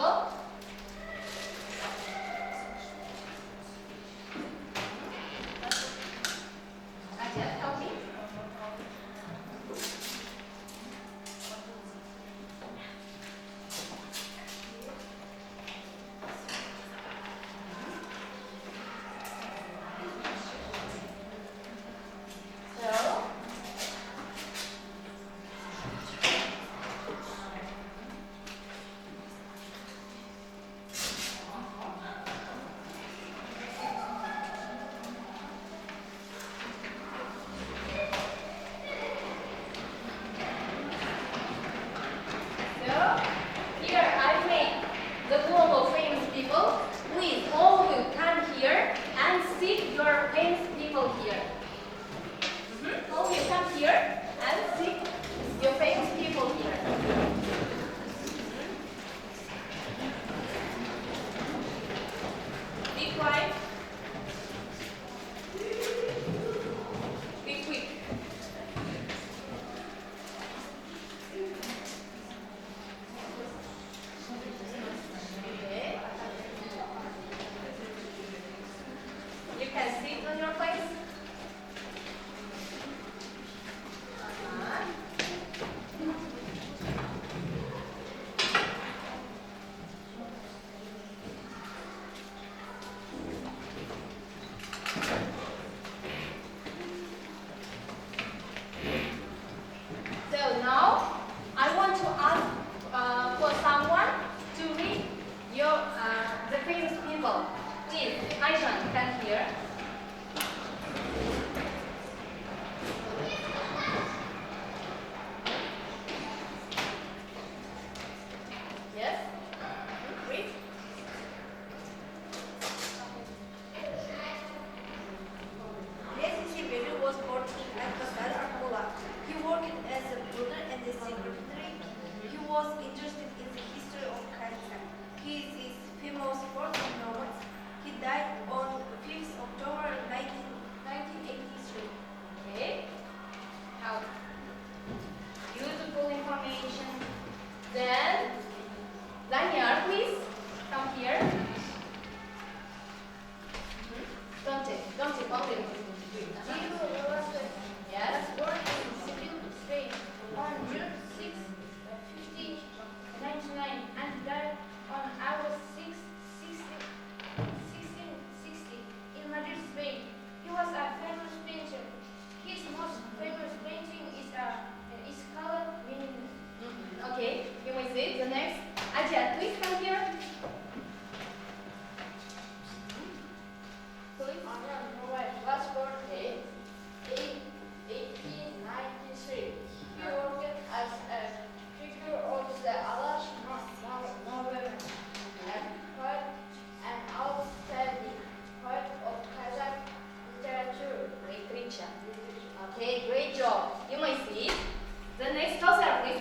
people.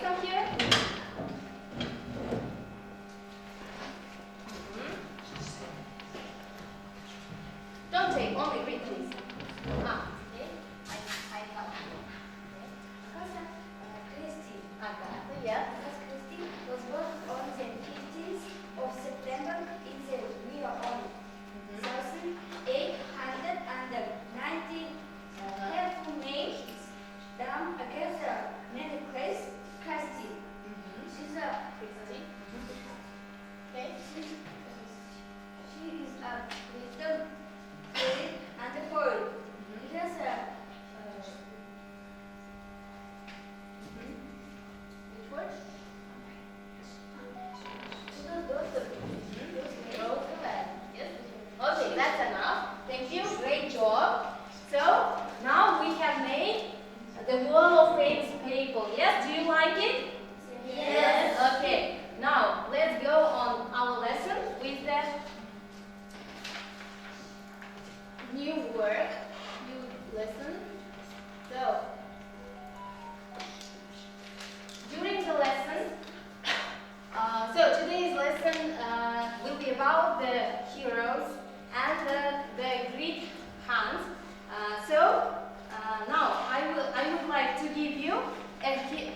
Help me.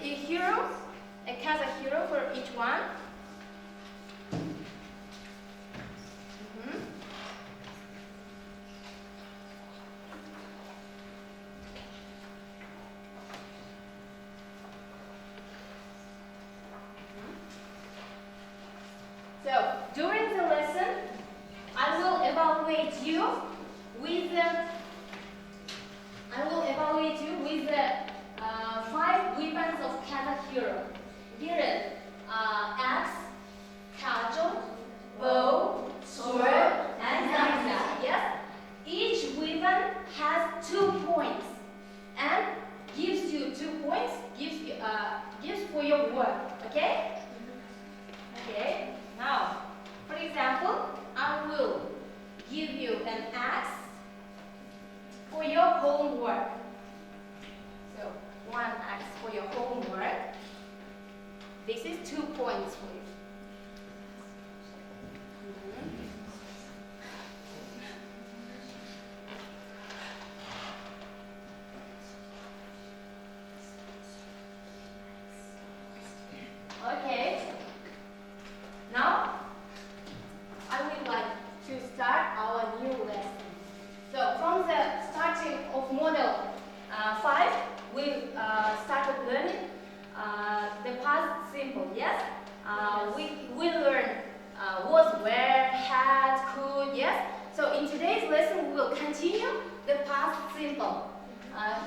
a hero, a Kazakh hero for each one. you with I will evaluate you with the 5 weapons of Kazakh hero. Here is axe, cudgel, bow, sword, and zigzag. Yes. Each weapon has 2 points and gives you 2 points. Gives for your work. Okay. Okay. Now, for example, I will give you an axe for your homework. So, 1 axe for your homework. This is 2 points for you. Okay. Now, I would like to start our new lesson. So, from the starting of model 5, we started learning the past simple. Yes, we learned was, where, had, could. Yes. So, in today's lesson, we will continue the past simple.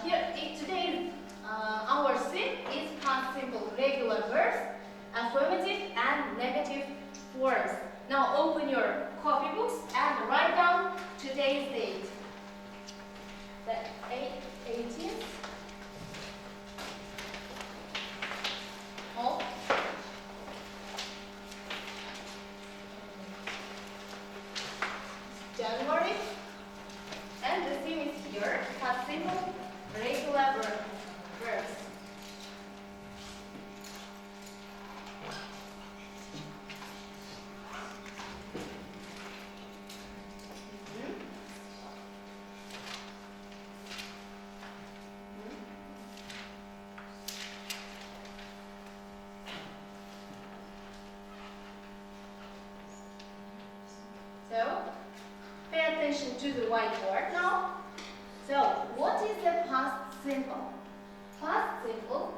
Today our sim is past simple, regular verbs, affirmative and negative forms. Now open your copybooks and write down today's date. The 18th of January. And the theme is here, past simple, regular verbs. So, pay attention to the whiteboard now. So, what is the past simple? Past simple,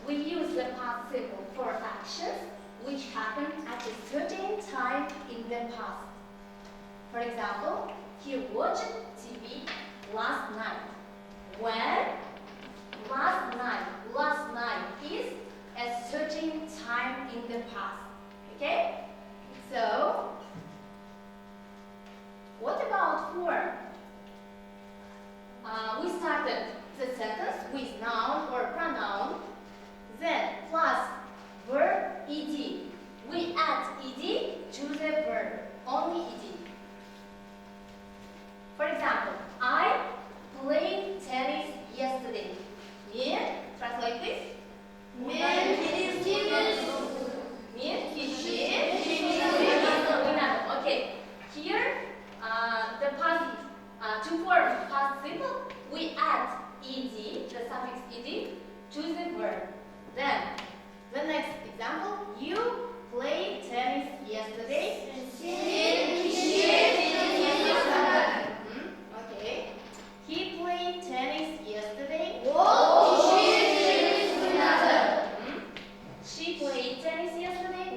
we use the past simple for actions which happened at a certain time in the past. For example, he watched TV last night. When? Last night. Last night is a certain time in the past. Okay? So, what about form? We started the sentence with noun or pronoun, then plus verb ed. We add ed to the verb, only ed. For example, I played tennis yesterday. Me, translate this. Men Okay, here the past to form past simple, we add ed, the suffix ed, to the verb. Then the next example, you played tennis yesterday. Okay. He played tennis yesterday. She played tennis yesterday.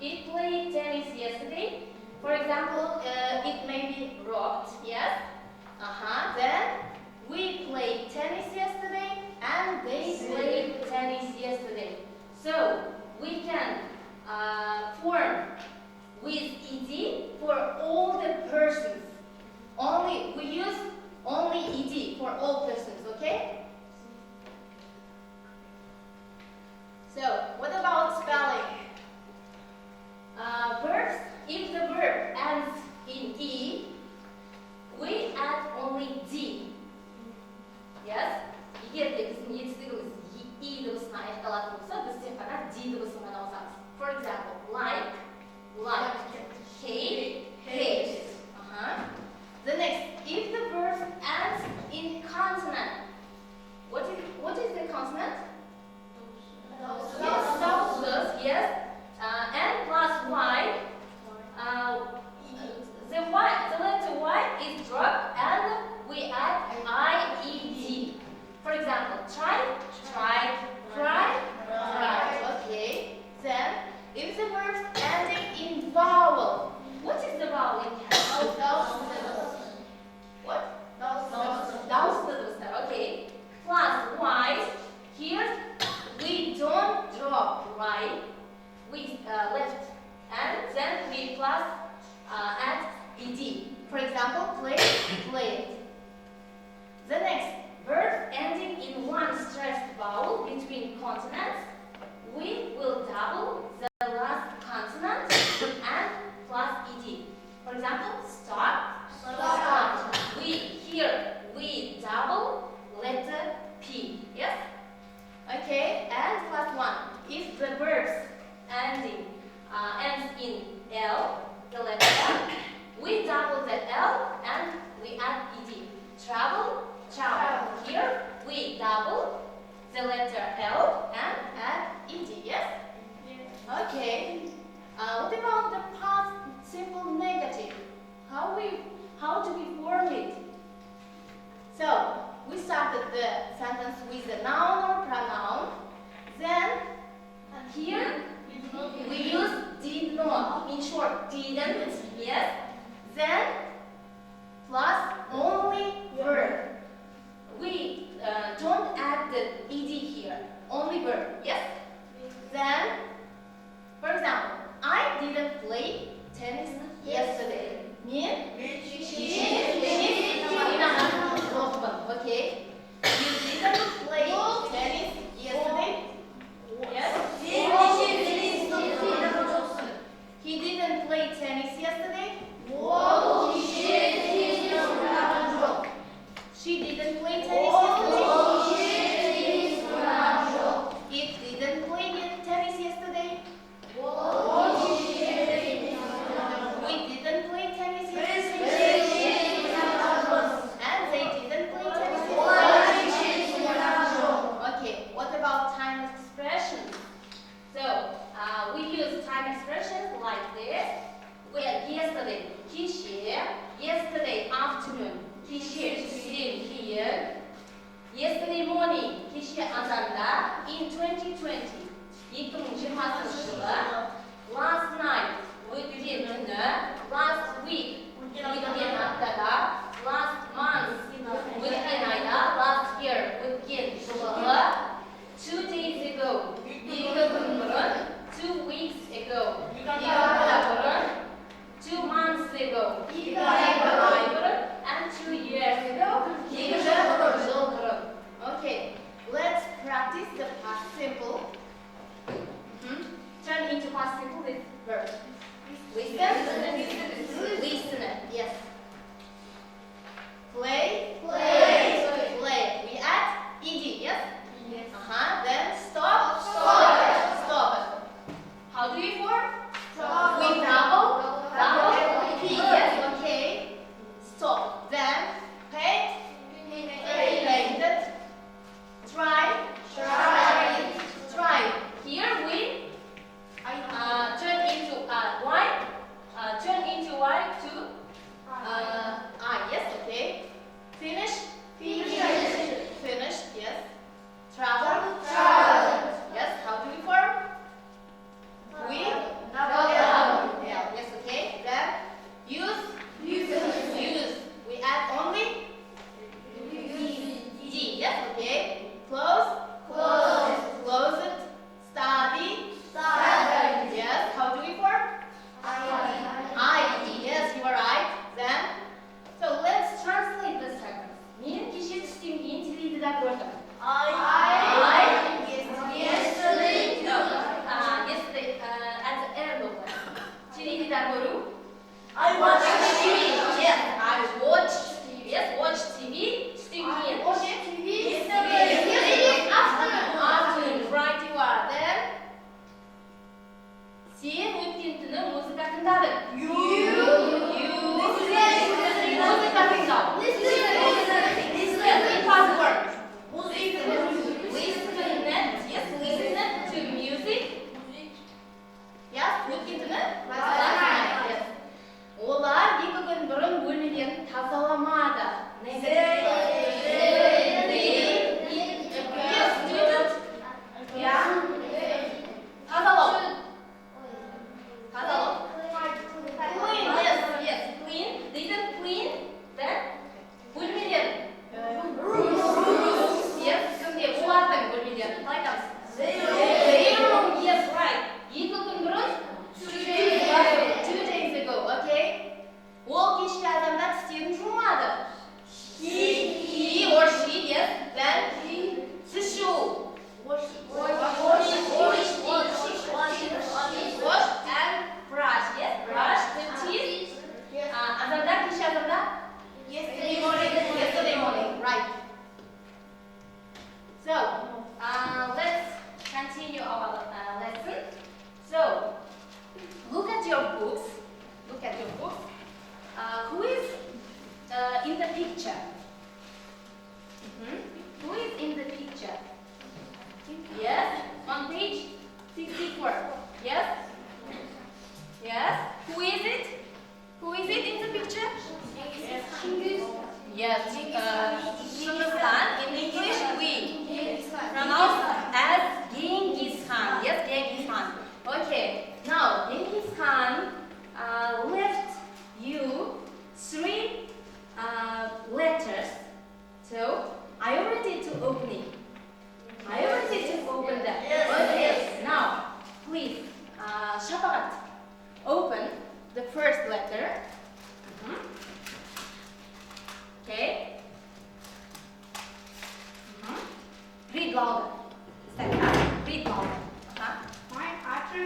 It played tennis yesterday. For example, it may be rocked. Yes. Then we played tennis yesterday, and they played tennis yesterday. So we can form with ed for all the persons. We use only ed for all persons. Okay. So what about spelling? Verbs. If the verb ends in e, we add only d. Yes. Егер де біздің етістігіміз e дыбысына аяқталатын болса, біз тек қана d дыбысын ғана қосамыз. For example, like, hate. The next, if the verb ends in consonant, what is the consonant? Yes, consonants, we will double the last consonant and plus ed. For example, start. We double letter P. Yes? Okay, and plus one. If the verbs ends in L, the letter L, we double the L and we add ed. Travel. Here we double the letter L and add ed. Yes? Okay. What about the past simple negative? How do we form it? So we started the sentence with the noun or pronoun. Then here we use did not. In short, didn't. Yes. Then plus only verb. We don't add the ed here. Only verb. Yes. Then, for example, I didn't play tennis yesterday. Okay. You didn't play tennis yesterday? Yes? He didn't play tennis yesterday? She didn't play tennis yesterday? It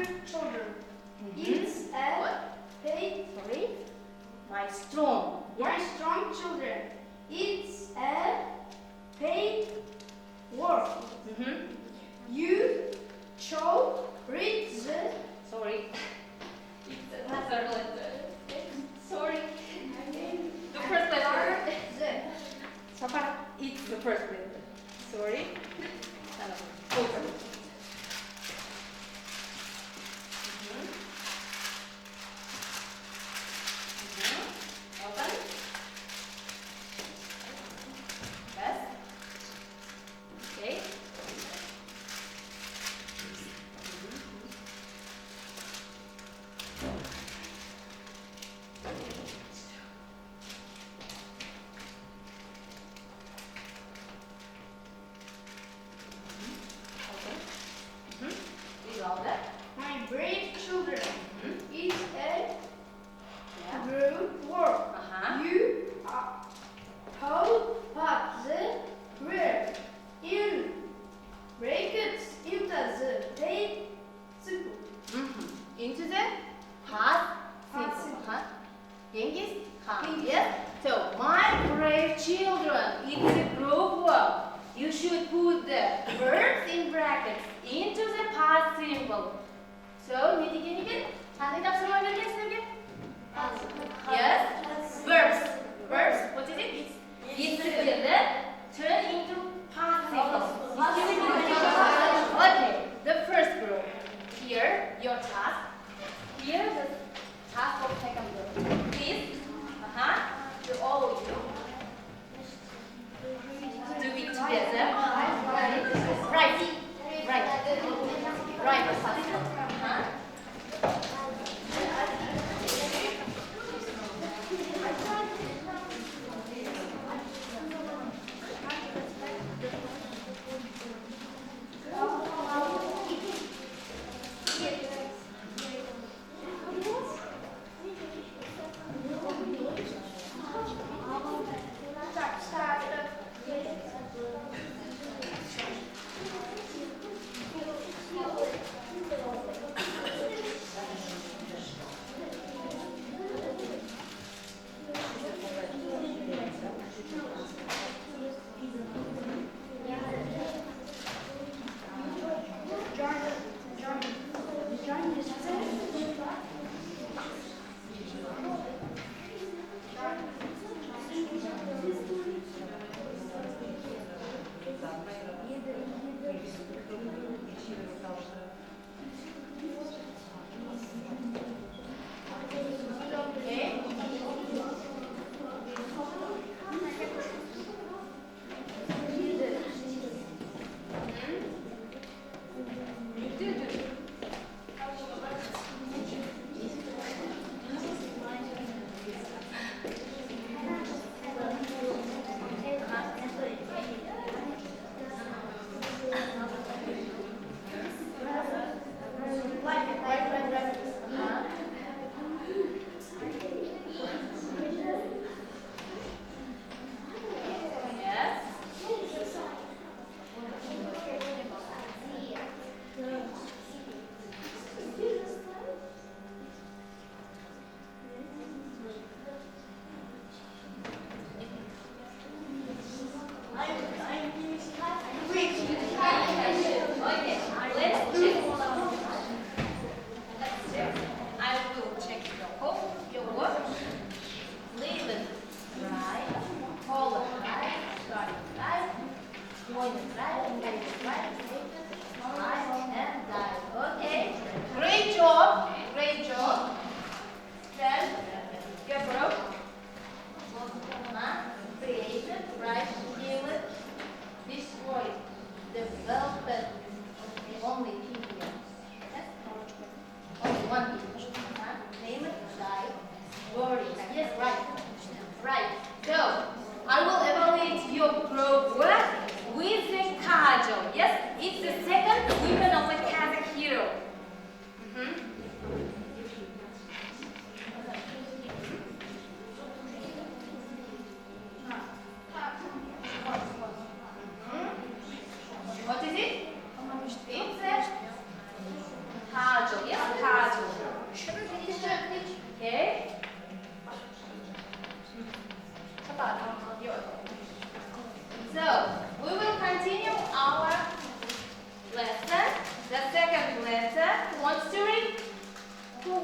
brave children. It's a What? paid. Sorry? My strong. My strong children. It's a paid work. You shall read the. Sorry. It's another letter. Sorry. The first letter. The. It's the first letter. Sorry. Open. Open. Yes. Okay. My brave children. It's a group work. You hold up the bread in brackets into the paid simple. Into the past Past simple. Genghis Khan. Yes. So my brave children, it's a group work. You should put the verbs in brackets into the past simple. So ne diyeceğini kendi tafsırma verirken Yes. Verbs. Verbs. What is it? It's together. Turn into past simple. Okay. The first group. Here, your task. Here, the task of second group. Please. To all of you. Do it together. Right. Right.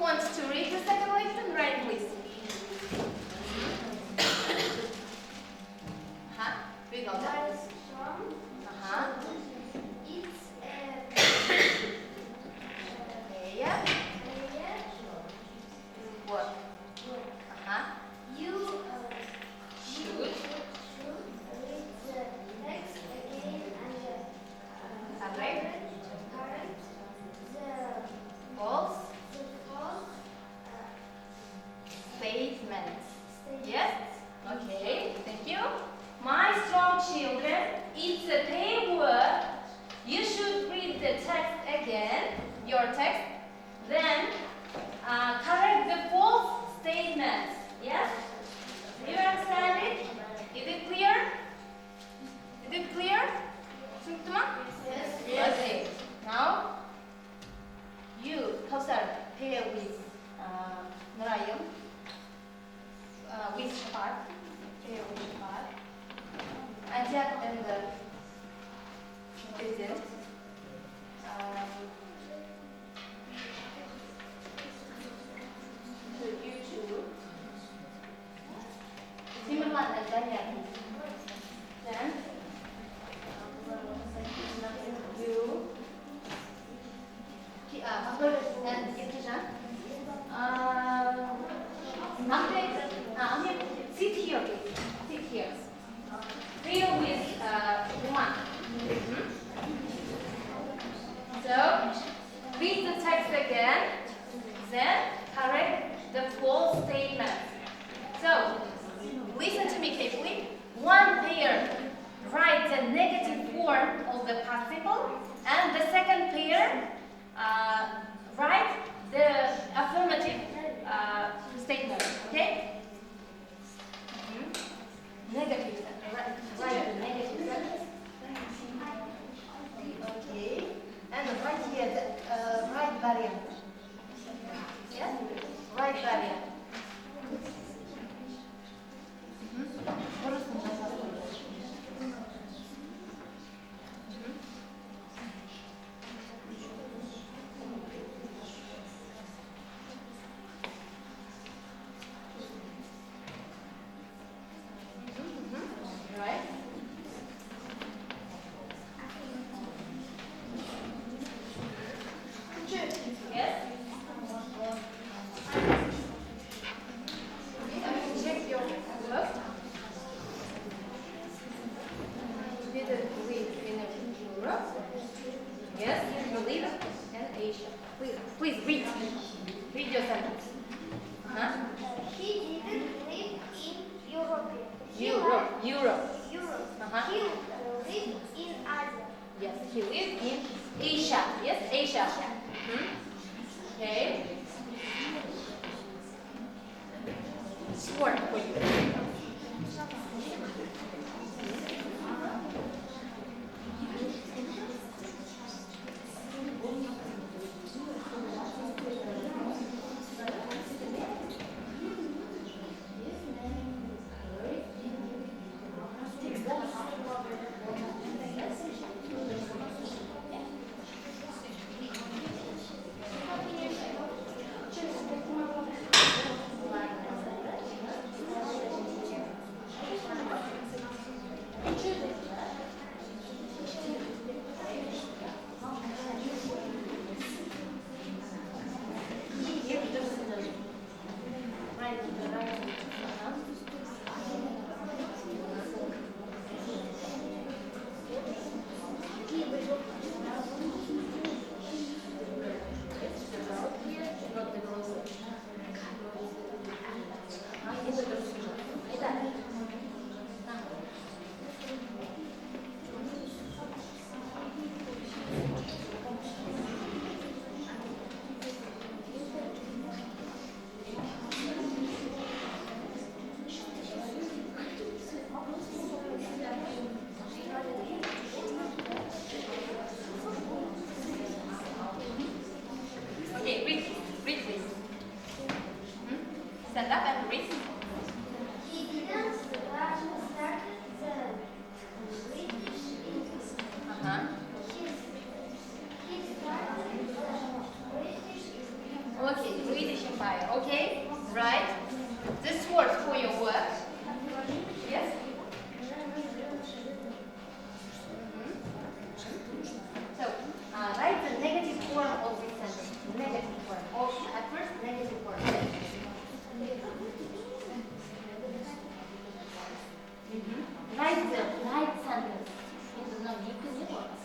wants to read the second lesson? Write, please. Read all that. Yeah. What? You Should. read the text again and correct False the false statements. statement. Yes? Okay, thank you. My strong children, it's a paper. You should read the text again, your text. Then correct the false statements. Yes? Do you understand it? Is it clear? Is it clear? Yes. Okay. Now, you, Kausar, pair with Narayam. With part. Pair with part. Ajak and the present. You two. Zimmerman and Daniel. Then you. And Kirtishan. Ahmed, sit here, please. Sit here. Real with one. So, read the text again, then correct the false statement. So, listen to me carefully. One pair write the negative form of the participle, and the second pair write the affirmative statement. Okay? Negative. Write the negative sentence. Okay. And right here, the right variant. Yes? Right variant. Right? Yes? Check your work. Didn't live in Europe. Yes, you live in Asia. Please read. Read your sentence. He didn't live in Europe. Europe. Europe. Uh-huh. He lived in Asia. Yes, he lived in Asia. Yes, Asia. Okay. Sport for you. Stand up and read. He didn't start the British English. He started the British English. Okay, Swedish Empire. Okay? Right? This word for your work. Yes? So, write the negative form of this sentence. Negative form. Or at first, negative form. Write the right sentence. No, you can do it.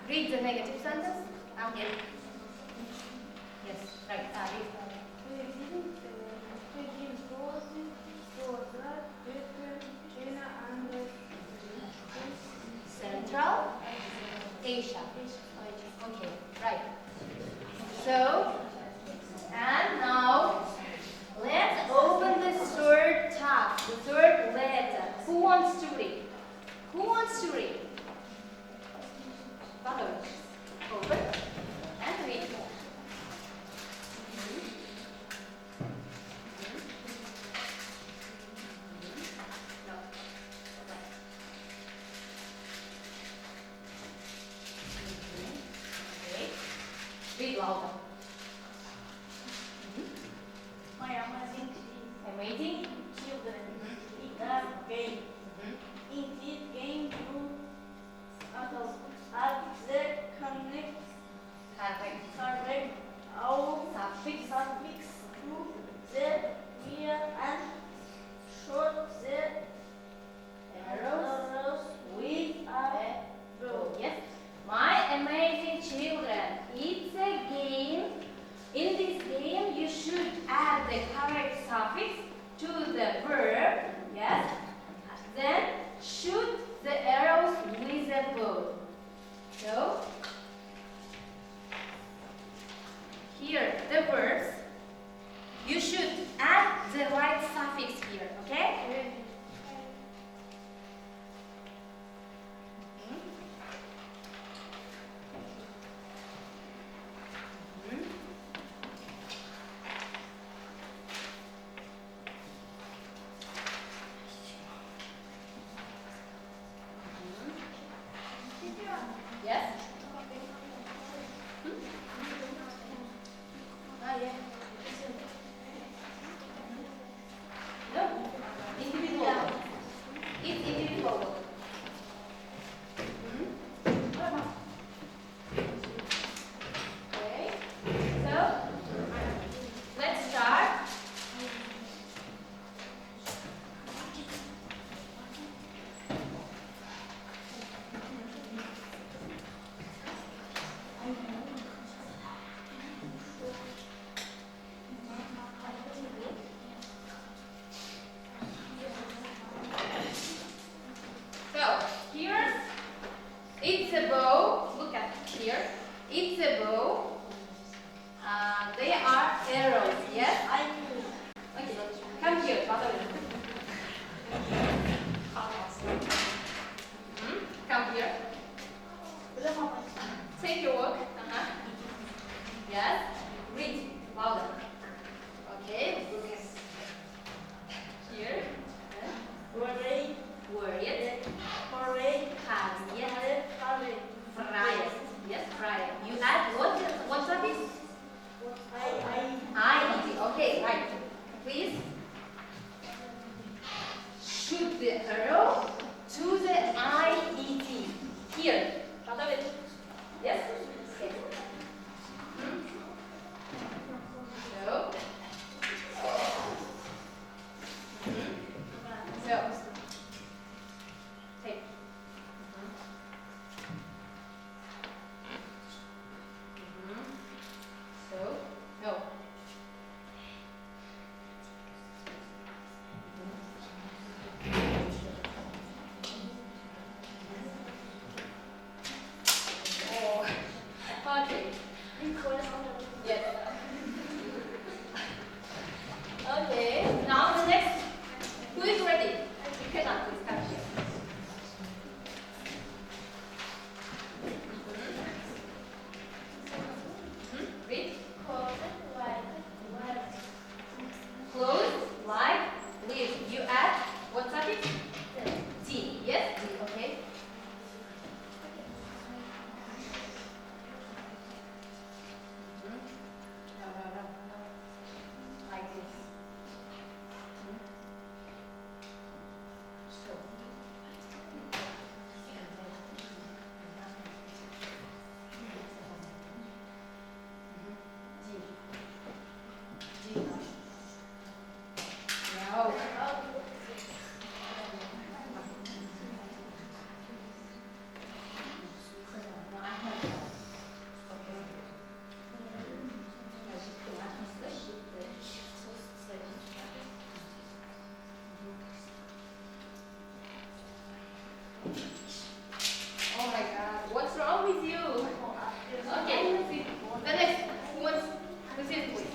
Read the negative sentence. Okay. Yes, right. Central Asia. Okay, right. So, and now let's open the third tab, the third letter. Who wants to read? Who wants to read? Follow. Open and read. It's a bow. Look at here. It's a bow. They are arrows. Yes. Okay. Come here. Come here. Take your walk. Yes. Read louder. Okay. Look at here. Worried. Yes. Fried. Yes. Fried. You add what topic? I. Okay. Right. Please shoot the arrow to the IET. Here. Yes? Okay. So. So. Take. So. No. Okay. Yes. Okay. Now the next. Who is ready? You cannot please come here. Read. Close like leaves. You add what topic? T. Yes. T. Okay. Like this. So. G. No. Oh my God, what's wrong with you? Okay, the next, who wants to sit, please?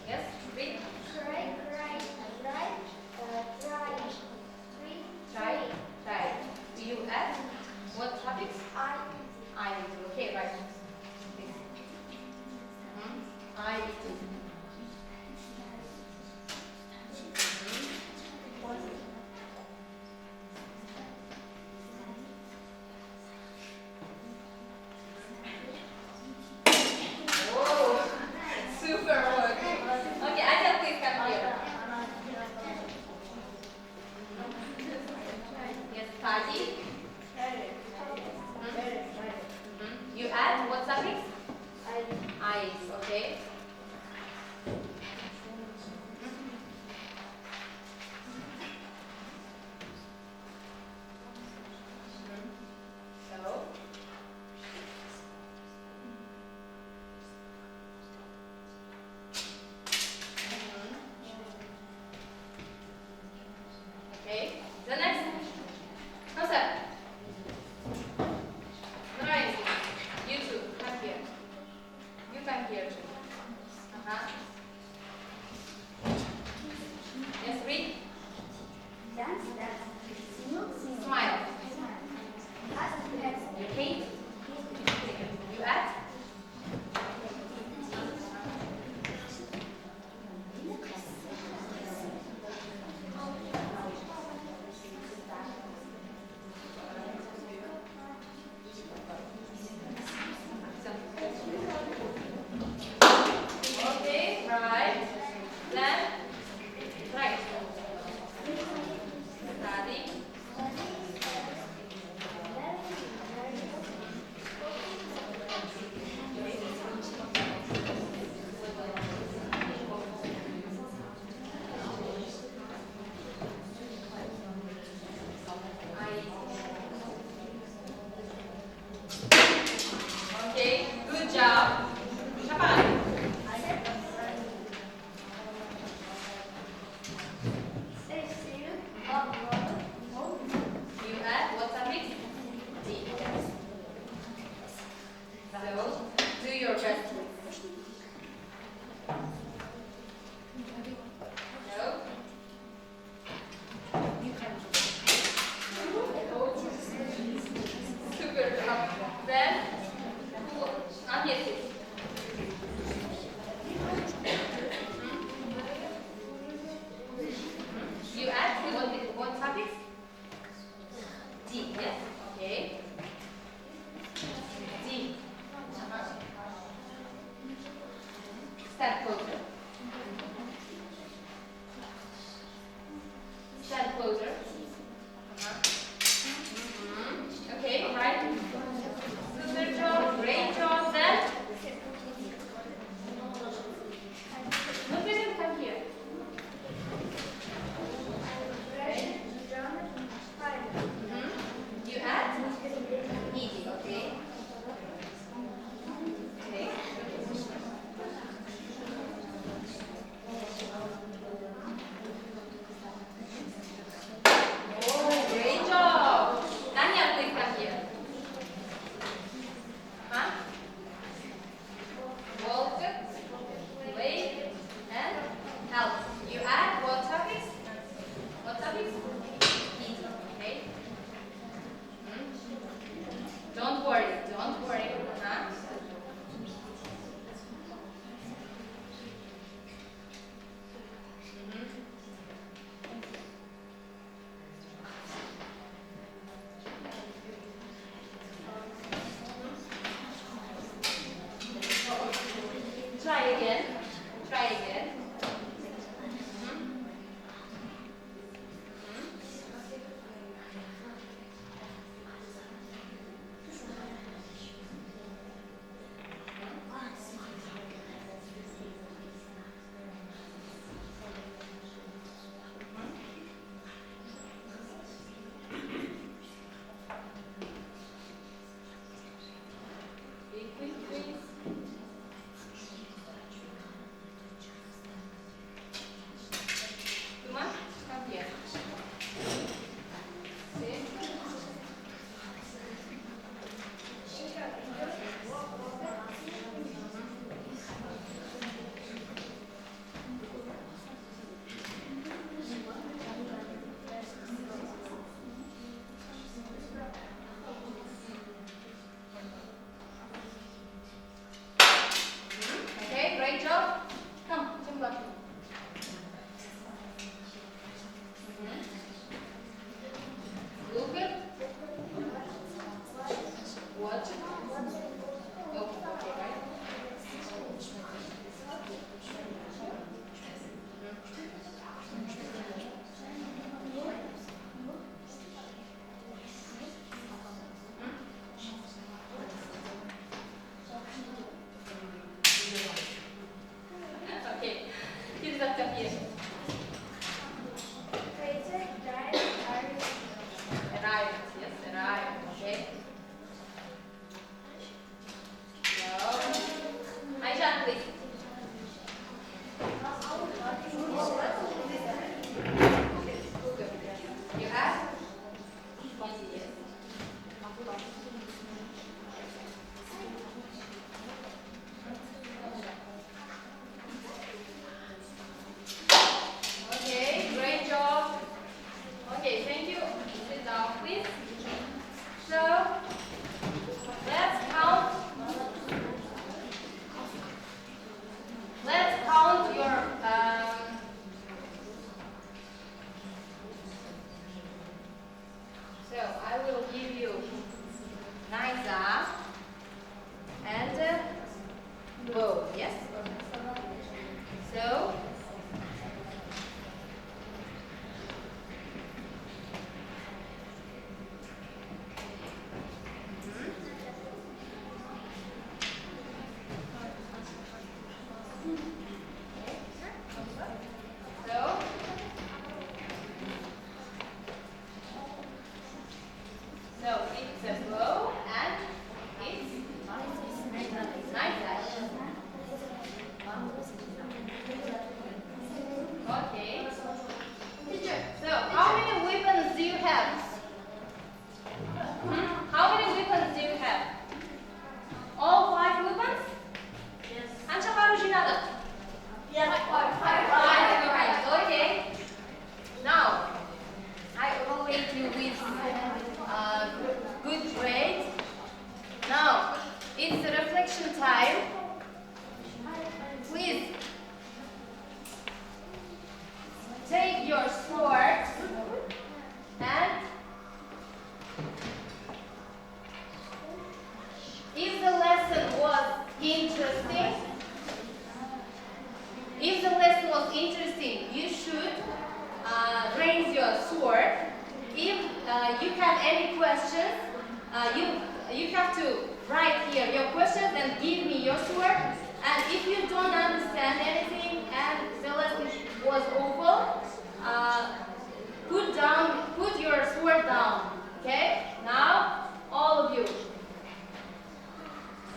Yes, read. Try. Do you add what topics? I. Okay, right. I. that? Okay, great job. Okay, thank you. Sit down, please. So, let's count. Let's count your so I will give you Niza and bow. Yes. So. So it's a bow and it's nice. Okay. Teacher, so how many weapons do you have? How many weapons do you have? All 5 weapons? Yes. Қанша қару жинадық? Yes, 5 weapons. Okay. Now, I evaluate you with good grade. Now, it's a reflection time. Please take your sword and if the lesson was interesting, you should raise your sword. If you have any questions, you have to write here your questions and give me your sword. And if you don't understand anything and the lesson was over, put your sword down. Okay? Now, all of you.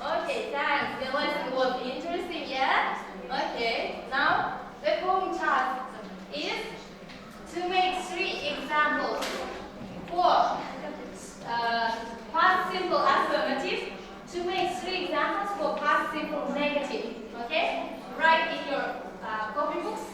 Okay, thanks. The lesson was interesting, yeah? Okay. Now, the following task is to make 3 examples for past simple affirmative, to make 3 examples for past simple negative. Okay? Write in your copy books.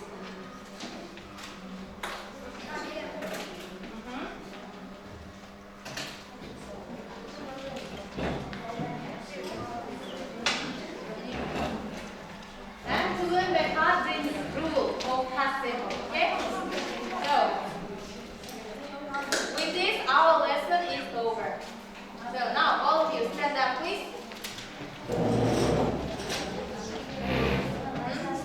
And to learn by heart this rule of past simple. Okay? So, with this, our lesson is over. So now,